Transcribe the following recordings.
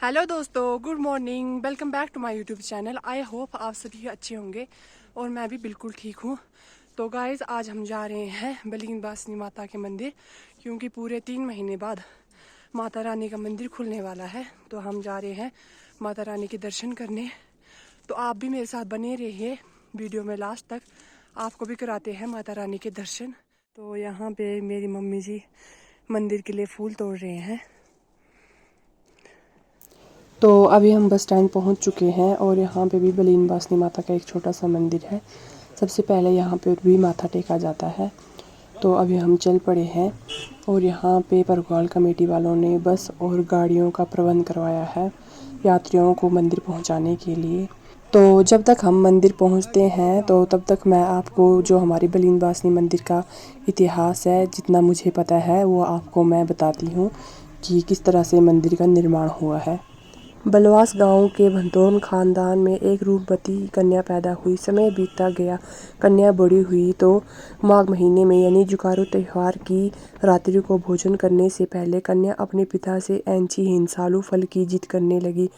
Hello दोस्तों, good morning. Welcome back to my YouTube channel. I hope आप सभी अच्छे होंगे और मैं भी बिल्कुल ठीक हूँ। तो गाइज, आज हम जा रहे हैं बलीन बासनी माता के मंदिर, क्योंकि पूरे 3 महीने बाद माता रानी का मंदिर खुलने वाला है। तो हम जा रहे हैं माता रानी के दर्शन करने। तो आप भी मेरे साथ बने रहिए वीडियो में लास्ट तक, आपको भी कराते हैं माता रानी के दर्शन। तो यहाँ पे मेरी मम्मी जी मंदिर के लिए फूल तोड़ रहे हैं। तो अभी हम बस स्टैंड पहुंच चुके हैं और यहाँ पे भी बलीन बासनी माता का एक छोटा सा मंदिर है। सबसे पहले यहाँ पे भी माथा टेका जाता है। तो अभी हम चल पड़े हैं और यहाँ पे परगौल कमेटी वालों ने बस और गाड़ियों का प्रबंध करवाया है यात्रियों को मंदिर पहुँचाने के लिए। तो जब तक हम मंदिर पहुँचते हैं तो तब तक मैं आपको जो हमारी बलीन बासनी मंदिर का इतिहास है, जितना मुझे पता है वो आपको मैं बताती हूँ कि किस तरह से मंदिर का निर्माण हुआ है। बलवास गांव के भंतोन खानदान में एक रूपवती कन्या पैदा हुई। समय बीतता गया, कन्या बड़ी हुई तो माघ महीने में यानी जुकारू त्यौहार की रात्रि को भोजन करने से पहले कन्या अपने पिता से ऐंची हिंसालु फल की जिद करने लगी।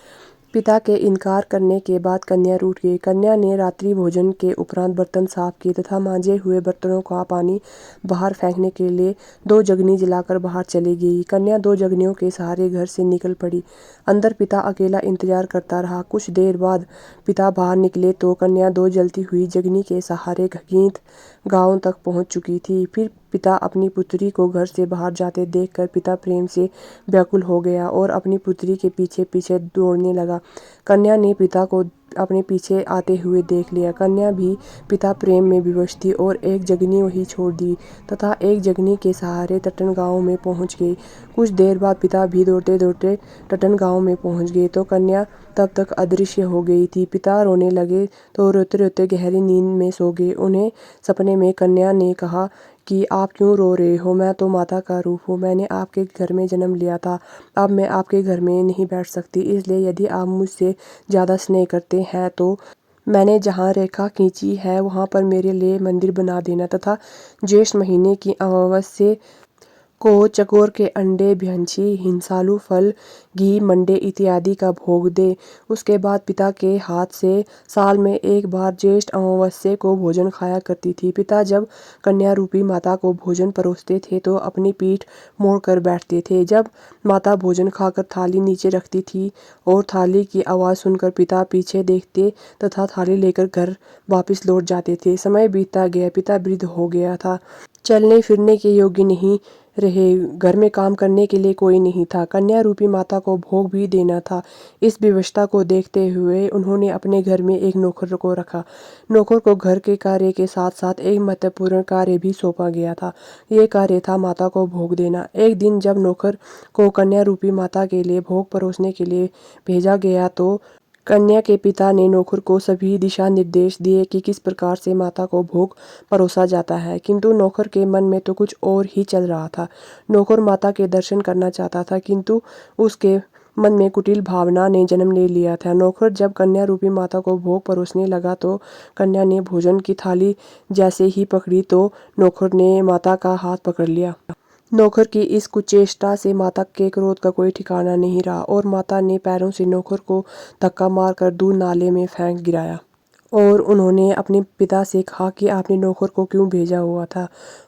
पिता के इनकार करने के बाद कन्या रूठ गई। कन्या ने रात्रि भोजन के उपरांत बर्तन साफ किए तथा मांजे हुए बर्तनों का पानी बाहर फेंकने के लिए 2 जगनी जलाकर बाहर चली गई। कन्या 2 जगनियों के सहारे घर से निकल पड़ी। अंदर पिता अकेला इंतजार करता रहा। कुछ देर बाद पिता बाहर निकले तो कन्या 2 जलती हुई जगनी के सहारे घगींत गांव तक पहुंच चुकी थी। फिर पिता अपनी पुत्री को घर से बाहर जाते देखकर पिता प्रेम से व्याकुल हो गया और अपनी पुत्री के पीछे पीछे दौड़ने लगा। कन्या ने पिता को अपने पीछे आते हुए देख लिया। कन्या भी पिता प्रेम में विवश थी और एक जगनी वहीं छोड़ दी तथा एक जगनी के सहारे टटन गांव में पहुंच गई। कुछ देर बाद पिता भी दौड़ते दौड़ते टटन गांव में पहुंच गए तो कन्या तब तक अदृश्य हो गई थी। पिता रोने लगे तो रोते रोते गहरी नींद में सो गए। उन्हें सपने में कन्या ने कहा कि आप क्यों रो रहे हो, मैं तो माता का रूप हूँ, मैंने आपके घर में जन्म लिया था, अब मैं आपके घर में नहीं बैठ सकती, इसलिए यदि आप मुझसे ज़्यादा स्नेह करते हैं तो मैंने जहाँ रेखा खींची है वहाँ पर मेरे लिए मंदिर बना देना तथा ज्येष्ठ महीने की अमावस्या को चकोर के अंडे, भ्यंची, हिंसालु फल, घी, मंडे इत्यादि का भोग दे। उसके बाद पिता के हाथ से साल में एक बार ज्येष्ठ अमावस्या को भोजन खाया करती थी। पिता जब कन्या रूपी माता को भोजन परोसते थे तो अपनी पीठ मोड़ कर बैठते थे। जब माता भोजन खाकर थाली नीचे रखती थी और थाली की आवाज़ सुनकर पिता पीछे देखते तथा थाली लेकर घर वापस लौट जाते थे। समय बीतता गया, पिता वृद्ध हो गया था, चलने फिरने के योग्य नहीं रहे, घर में काम करने के लिए कोई नहीं था, कन्या रूपी माता को भोग भी देना था। इस व्यवस्था को देखते हुए उन्होंने अपने घर में एक नौकर को रखा। नौकर को घर के कार्य के साथ साथ एक महत्वपूर्ण कार्य भी सौंपा गया था। ये कार्य था माता को भोग देना। एक दिन जब नौकर को कन्या रूपी माता के लिए भोग परोसने के लिए भेजा गया तो कन्या के पिता ने नौकर को सभी दिशा निर्देश दिए कि किस प्रकार से माता को भोग परोसा जाता है, किंतु नौकर के मन में तो कुछ और ही चल रहा था। नौकर माता के दर्शन करना चाहता था, किंतु उसके मन में कुटिल भावना ने जन्म ले लिया था। नौकर जब कन्या रूपी माता को भोग परोसने लगा तो कन्या ने भोजन की थाली जैसे ही पकड़ी तो नौकर ने माता का हाथ पकड़ लिया। नौकर की इस कुचेष्टा से माता के क्रोध का कोई ठिकाना नहीं रहा और माता ने पैरों से नौकर को धक्का मारकर दूर नाले में फेंक गिराया। और उन्होंने अपने पिता से कहा कि आपने नौकर को क्यों भेजा हुआ था,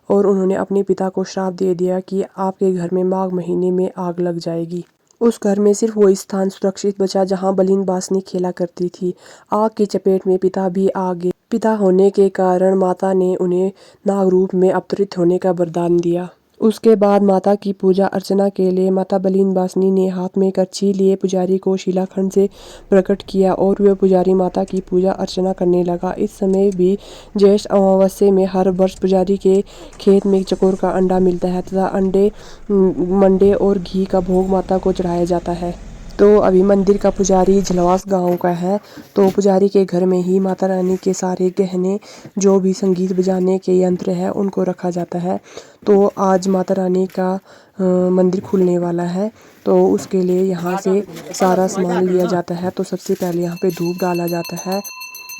और उन्होंने अपने पिता को श्राप दे दिया कि आपके घर में माघ महीने में आग लग जाएगी। उस घर में सिर्फ वही स्थान सुरक्षित बचा जहाँ बलीन बासनी खेला करती थी। आग की चपेट में पिता भी आ गए। पिता होने के कारण माता ने उन्हें नाग रूप में अवतरित होने का वरदान दिया। उसके बाद माता की पूजा अर्चना के लिए माता बलीन बासनी ने हाथ में करछी लिए पुजारी को शिलाखंड से प्रकट किया और वह पुजारी माता की पूजा अर्चना करने लगा। इस समय भी ज्येष्ठ अमावस्या में हर वर्ष पुजारी के खेत में चकोर का अंडा मिलता है तथा अंडे, मंडे और घी का भोग माता को चढ़ाया जाता है। तो अभी मंदिर का पुजारी झलवास गांव का है। तो पुजारी के घर में ही माता रानी के सारे गहने, जो भी संगीत बजाने के यंत्र है, उनको रखा जाता है। तो आज माता रानी का मंदिर खुलने वाला है, तो उसके लिए यहाँ से सारा सामान लिया जाता है। तो सबसे पहले यहाँ पे धूप डाला जाता है,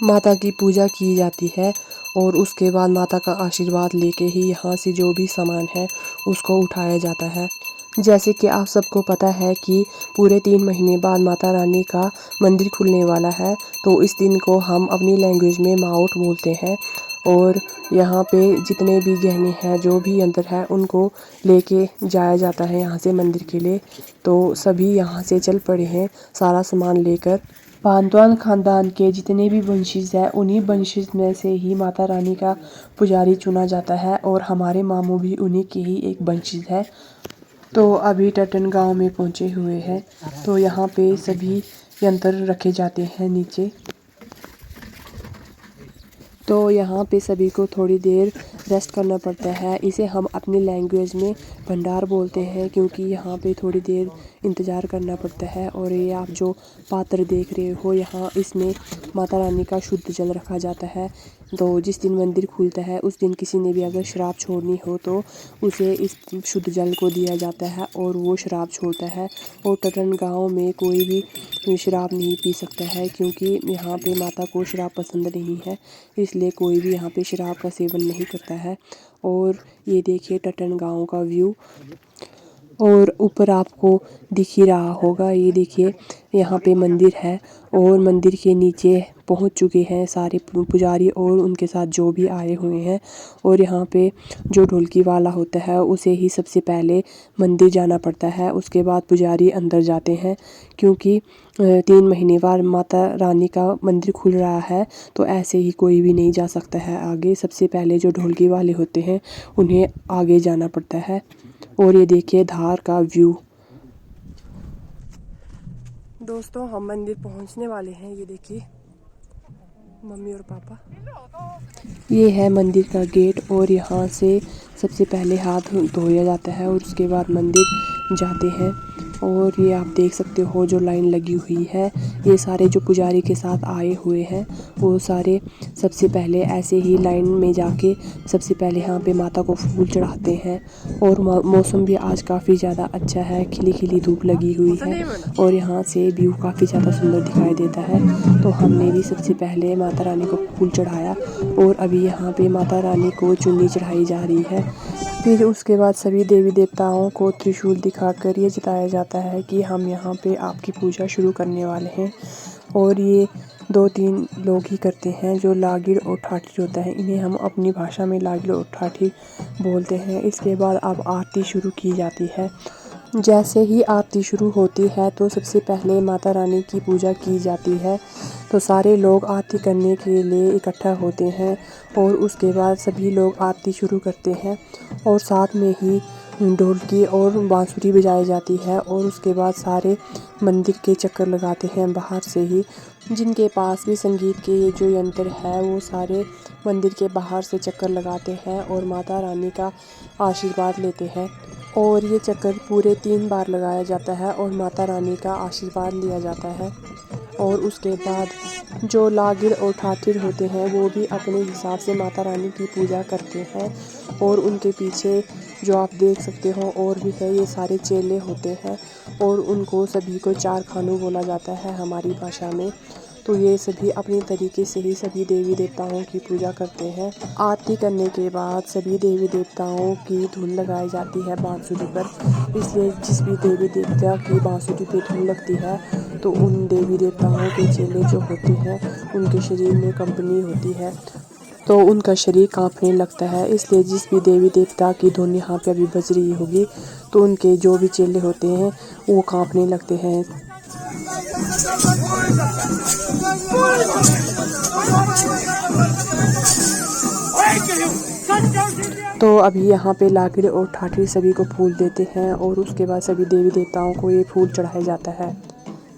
माता की पूजा की जाती है और उसके बाद माता का आशीर्वाद लेके ही यहाँ से जो भी सामान है उसको उठाया जाता है। जैसे कि आप सबको पता है कि पूरे 3 महीने बाद माता रानी का मंदिर खुलने वाला है, तो इस दिन को हम अपनी लैंग्वेज में माउट बोलते हैं। और यहाँ पे जितने भी गहने हैं जो भी अंदर है उनको लेके जाया जाता है यहाँ से मंदिर के लिए। तो सभी यहाँ से चल पड़े हैं सारा सामान लेकर। पांतवान खानदान के जितने भी वंशज हैं उन्हीं वंशज में से ही माता रानी का पुजारी चुना जाता है, और हमारे मामू भी उन्हीं के ही एक वंशज है। तो अभी टटन गांव में पहुंचे हुए हैं, तो यहाँ पे सभी यंत्र रखे जाते हैं नीचे। तो यहाँ पे सभी को थोड़ी देर रेस्ट करना पड़ता है। इसे हम अपनी लैंग्वेज में भंडार बोलते हैं, क्योंकि यहाँ पे थोड़ी देर इंतज़ार करना पड़ता है। और ये आप जो पात्र देख रहे हो यहाँ, इसमें माता रानी का शुद्ध जल रखा जाता है। तो जिस दिन मंदिर खुलता है उस दिन किसी ने भी अगर शराब छोड़नी हो तो उसे इस शुद्ध जल को दिया जाता है और वो शराब छोड़ता है। और टटन गाँव में कोई भी शराब नहीं पी सकता है, क्योंकि यहाँ पे माता को शराब पसंद नहीं है, इसलिए कोई भी यहाँ पे शराब का सेवन नहीं करता है। और ये देखिए टटन गाँव का व्यू, और ऊपर आपको दिख ही रहा होगा, ये देखिए यहाँ पे मंदिर है और मंदिर के नीचे पहुँच चुके हैं सारे पुजारी और उनके साथ जो भी आए हुए हैं। और यहाँ पे जो ढोलकी वाला होता है उसे ही सबसे पहले मंदिर जाना पड़ता है, उसके बाद पुजारी अंदर जाते हैं। क्योंकि 3 महीने बाद माता रानी का मंदिर खुल रहा है, तो ऐसे ही कोई भी नहीं जा सकता है आगे। सबसे पहले जो ढोलकी वाले होते हैं उन्हें आगे जाना पड़ता है। और ये देखिए धार का व्यू। दोस्तों हम मंदिर पहुंचने वाले हैं, ये देखिए मम्मी और पापा। ये है मंदिर का गेट, और यहाँ से सबसे पहले हाथ धोया जाता है और उसके बाद मंदिर जाते हैं। और ये आप देख सकते हो जो लाइन लगी हुई है, ये सारे जो पुजारी के साथ आए हुए हैं वो सारे सबसे पहले ऐसे ही लाइन में जाके सबसे पहले यहाँ पे माता को फूल चढ़ाते हैं। और मौसम भी आज काफ़ी ज़्यादा अच्छा है, खिली खिली धूप लगी हुई है और यहाँ से व्यू काफ़ी ज़्यादा सुंदर दिखाई देता है। तो हमने भी सबसे पहले माता रानी को फूल चढ़ाया, और अभी यहाँ पे माता रानी को चुन्नी चढ़ाई जा रही है। फिर उसके बाद सभी देवी देवताओं को त्रिशूल दिखाकर ये जताया जाता है कि हम यहाँ पे आपकी पूजा शुरू करने वाले हैं। और ये 2-3 लोग ही करते हैं, जो लागिर और ठाठी होता है, इन्हें हम अपनी भाषा में लागिर और ठाठी बोलते हैं। इसके बाद अब आरती शुरू की जाती है। जैसे ही आरती शुरू होती है तो सबसे पहले माता रानी की पूजा की जाती है। तो सारे लोग आरती करने के लिए इकट्ठा होते हैं और उसके बाद सभी लोग आरती शुरू करते हैं, और साथ में ही ढोलकी और बांसुरी बजाई जाती है। और उसके बाद सारे मंदिर के चक्कर लगाते हैं बाहर से ही। जिनके पास भी संगीत के ये जो यंत्र है वो सारे मंदिर के बाहर से चक्कर लगाते हैं और माता रानी का आशीर्वाद लेते हैं। और ये चक्कर पूरे 3 बार लगाया जाता है और माता रानी का आशीर्वाद लिया जाता है। और उसके बाद जो लागिर और ठाठिर होते हैं वो भी अपने हिसाब से माता रानी की पूजा करते हैं। और उनके पीछे जो आप देख सकते हो और भी है, ये सारे चेले होते हैं और उनको सभी को 4 खानू बोला जाता है हमारी भाषा में। तो ये सभी अपने तरीके से ही सभी देवी देवताओं की पूजा करते हैं। आरती करने के बाद सभी देवी देवताओं की धुन लगाई जाती है बांसुरी पर, इसलिए जिस भी देवी देवता की बांसुरी पे धुन लगती है तो उन देवी देवताओं के चेले जो होते हैं उनके शरीर में कंपनी होती है, तो उनका शरीर कांपने लगता है। इसलिए जिस भी देवी देवता की धुन यहाँ पे अभी बज रही होगी तो उनके जो भी चेले होते हैं वो कांपने लगते हैं। तो अभी यहाँ पे लागिर और ठाठी सभी को फूल देते हैं और उसके बाद सभी देवी देवताओं को ये फूल चढ़ाया जाता है।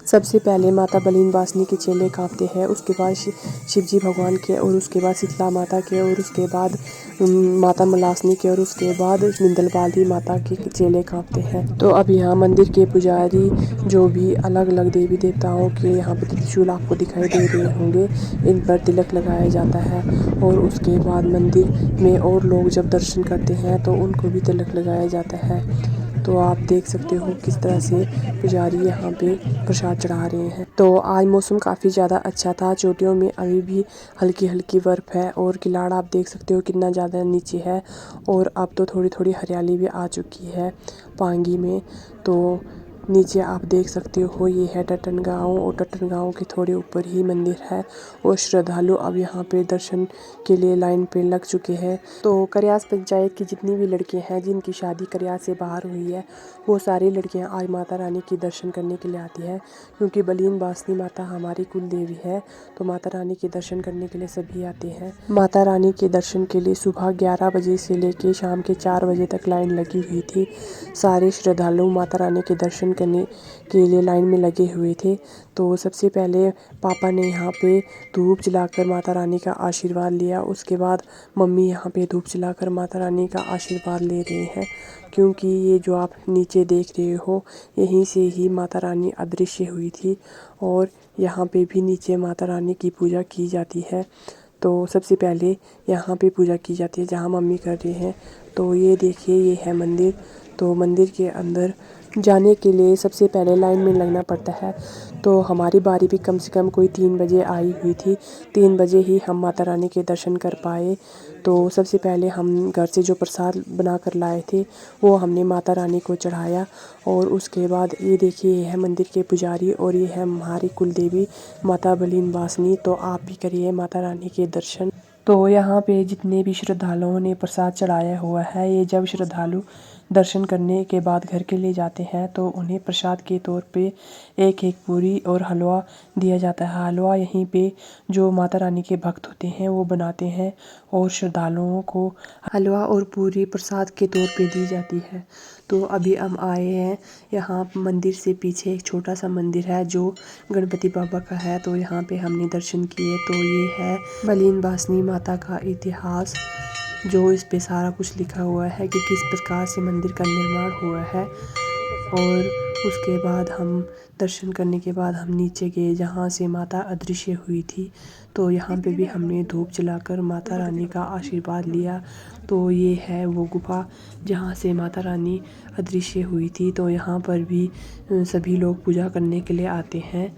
सबसे पहले माता बलीन वासनी के चेले कांपते हैं, उसके बाद शिवजी भगवान के, और उसके बाद शीतला माता के, और उसके बाद माता मलासनी के, और उसके बाद मिंदलवाली माता के चेले कांपते हैं। तो अब यहाँ मंदिर के पुजारी जो भी अलग अलग देवी देवताओं के यहाँ पे त्रिशूल आपको दिखाई दे रहे होंगे, इन पर तिलक लगाया जाता है। और उसके बाद मंदिर में और लोग जब दर्शन करते हैं तो उनको भी तिलक लगाया जाता है। तो तो आप देख सकते हो किस तरह से पुजारी यहाँ पे प्रसाद चढ़ा रहे हैं। तो आज मौसम काफ़ी ज़्यादा अच्छा था। चोटियों में अभी भी हल्की हल्की बर्फ़ है और किलाड़ आप देख सकते हो कितना ज़्यादा नीचे है और अब तो थोड़ी थोड़ी हरियाली भी आ चुकी है पांगी में। तो नीचे आप देख सकते हो ये है टटन गाँव और टटन गाँव के थोड़े ऊपर ही मंदिर है और श्रद्धालु अब यहाँ पे दर्शन के लिए लाइन पे लग चुके हैं। तो करयास पंचायत की जितनी भी लड़कियां हैं जिनकी शादी करयास से बाहर हुई है वो सारी लड़कियां आज माता रानी के दर्शन करने के लिए आती हैं, क्योंकि बलीन बासनी माता हमारी कुल देवी है। तो माता रानी के दर्शन करने के लिए सभी आते हैं। माता रानी के दर्शन के लिए सुबह 11 बजे से लेके शाम के 4 बजे तक लाइन लगी हुई थी। सारे श्रद्धालु माता रानी के दर्शन करने के लिए लाइन में लगे हुए थे। तो सबसे पहले पापा ने यहाँ पे धूप जलाकर माता रानी का आशीर्वाद लिया। उसके बाद मम्मी यहाँ पे धूप जलाकर माता रानी का आशीर्वाद ले रहे हैं, क्योंकि ये जो आप नीचे देख रहे हो यहीं से ही माता रानी अदृश्य हुई थी और यहाँ पे भी नीचे माता रानी की पूजा की जाती है। तो सबसे पहले यहाँ पे पूजा की जाती है जहाँ मम्मी कर रहे हैं। तो ये देखिए ये है मंदिर। तो मंदिर के अंदर जाने के लिए सबसे पहले लाइन में लगना पड़ता है। तो हमारी बारी भी कम से कम कोई 3 बजे आई हुई थी। 3 बजे ही हम माता रानी के दर्शन कर पाए। तो सबसे पहले हम घर से जो प्रसाद बना कर लाए थे वो हमने माता रानी को चढ़ाया और उसके बाद ये देखिए ये है मंदिर के पुजारी और ये है हमारी कुल देवी माता बलीन बासनी। तो आप भी करिए माता रानी के दर्शन। तो यहाँ पे जितने भी श्रद्धालुओं ने प्रसाद चढ़ाया हुआ है, ये जब श्रद्धालु दर्शन करने के बाद घर के लिए जाते हैं तो उन्हें प्रसाद के तौर पे एक एक पूरी और हलवा दिया जाता है। हलवा यहीं पे जो माता रानी के भक्त होते हैं वो बनाते हैं और श्रद्धालुओं को हलवा और पूरी प्रसाद के तौर पे दी जाती है। तो अभी हम आए हैं यहाँ मंदिर से पीछे एक छोटा सा मंदिर है जो गणपति बाबा का है। तो यहाँ पे हमने दर्शन किए। तो ये है बलीन बासनी माता का इतिहास, जो इस पे सारा कुछ लिखा हुआ है कि किस प्रकार से मंदिर का निर्माण हुआ है। और उसके बाद हम दर्शन करने के बाद हम नीचे गए जहाँ से माता अदृश्य हुई थी। तो यहाँ पे भी हमने धूप जलाकर माता रानी का आशीर्वाद लिया। तो ये है वो गुफा जहाँ से माता रानी अदृश्य हुई थी। तो यहाँ पर भी सभी लोग पूजा करने के लिए आते हैं।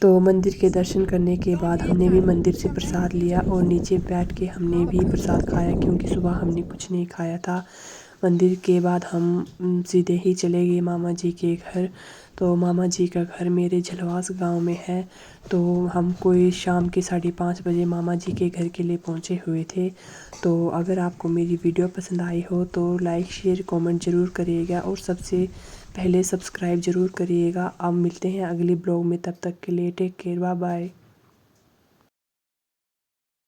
तो मंदिर के दर्शन करने के बाद हमने भी मंदिर से प्रसाद लिया और नीचे बैठ के हमने भी प्रसाद खाया, क्योंकि सुबह हमने कुछ नहीं खाया था। मंदिर के बाद हम सीधे ही चले गए मामा जी के घर। तो मामा जी का घर मेरे झलवास गांव में है। तो हम कोई शाम के 5:30 बजे मामा जी के घर के लिए पहुंचे हुए थे। तो अगर आपको मेरी वीडियो पसंद आई हो तो लाइक शेयर कमेंट ज़रूर करिएगा और सबसे पहले सब्सक्राइब ज़रूर करिएगा। अब मिलते हैं अगली ब्लॉग में, तब तक के लिए टेक केयर, बाय बाय।